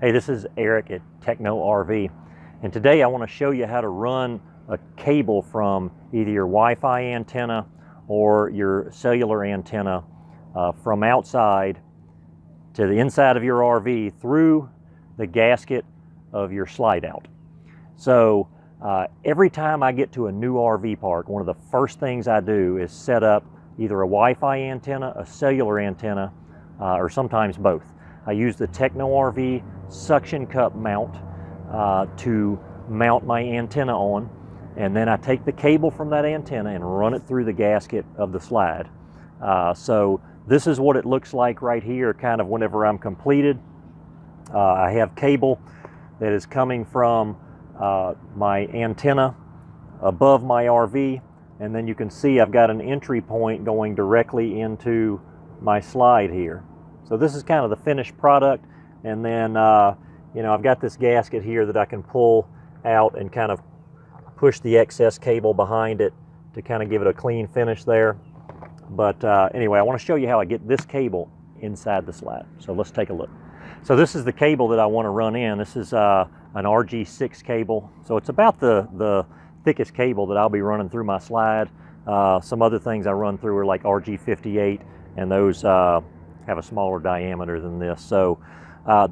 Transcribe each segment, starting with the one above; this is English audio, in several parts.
Hey, this is Eric at TechnoRV, and today I want to show you how to run a cable from either your Wi-Fi antenna or your cellular antenna from outside to the inside of your RV through the gasket of your slide out. So every time I get to a new RV park, one of the first things I do is set up either a Wi-Fi antenna, a cellular antenna, or sometimes both. I use the TechnoRV suction cup mount to mount my antenna on, and then I take the cable from that antenna and run it through the gasket of the slide. So this is what it looks like right here, kind of whenever I'm completed. I have cable that is coming from my antenna above my RV, and then you can see I've got an entry point going directly into my slide here. So this is kind of the finished product, and then you know, I've got this gasket here that I can pull out and kind of push the excess cable behind it to kind of give it a clean finish there. But anyway, I want to show you how I get this cable inside the slide. So let's take a look. So this is the cable that I want to run in. This is an RG6 cable. So it's about the thickest cable that I'll be running through my slide. Some other things I run through are like RG58, and those have a smaller diameter than this. So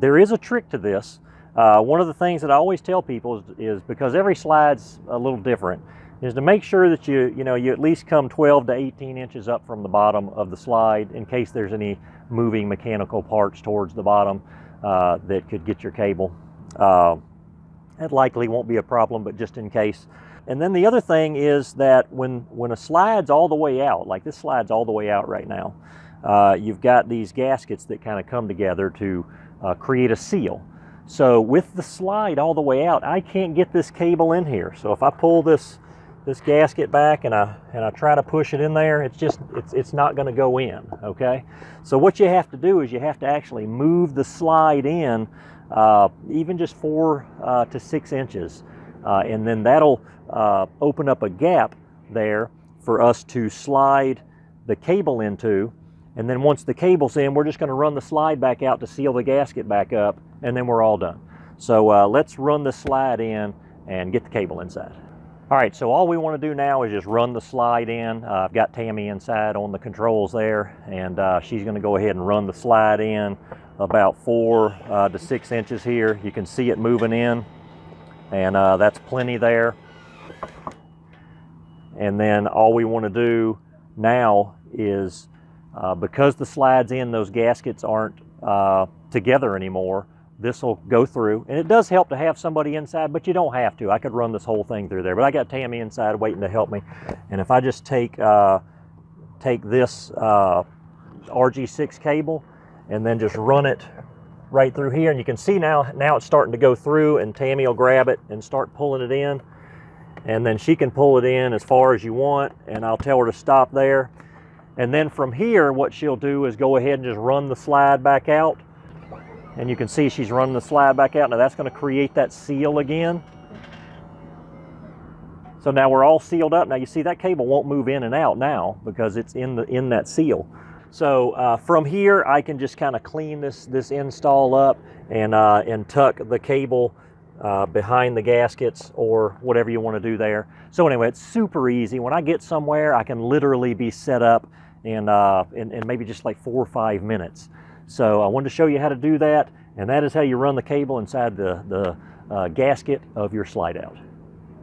there is a trick to this. One of the things that I always tell people is because every slide's a little different, is to make sure that you at least come 12 to 18 inches up from the bottom of the slide in case there's any moving mechanical parts towards the bottom that could get your cable. That likely won't be a problem, but just in case. And then the other thing is that when a slide's all the way out, like this slide's all the way out right now, you've got these gaskets that kind of come together to create a seal. So with the slide all the way out, I can't get this cable in here. So if I pull this gasket back and I try to push it in there, it's not going to go in. Okay. So what you have to do is you have to actually move the slide in even just 4 to 6 inches, and then that'll open up a gap there for us to slide the cable into. And then once the cable's in, we're just going to run the slide back out to seal the gasket back up, and then we're all done. So let's run the slide in and get the cable inside. All right, so all we want to do now is just run the slide in. I've got Tammy inside on the controls there, and she's going to go ahead and run the slide in about 4 to 6 inches here. You can see it moving in, and that's plenty there. And then all we want to do now is because the slide's in, those gaskets aren't together anymore, this will go through. And it does help to have somebody inside, but you don't have to. I could run this whole thing through there, but I got Tammy inside waiting to help me. And if I just take this RG6 cable and then just run it right through here, and you can see now it's starting to go through, and Tammy will grab it and start pulling it in. And then she can pull it in as far as you want, and I'll tell her to stop there. And then from here, what she'll do is go ahead and just run the slide back out. And you can see she's running the slide back out. Now that's going to create that seal again. So now we're all sealed up. Now you see that cable won't move in and out now because it's in that seal. So from here, I can just kind of clean this install up and tuck the cable behind the gaskets or whatever you want to do there. So anyway, it's super easy. When I get somewhere, I can literally be set up in maybe just like 4 or 5 minutes. So I wanted to show you how to do that, and that is how you run the cable inside the gasket of your slide out.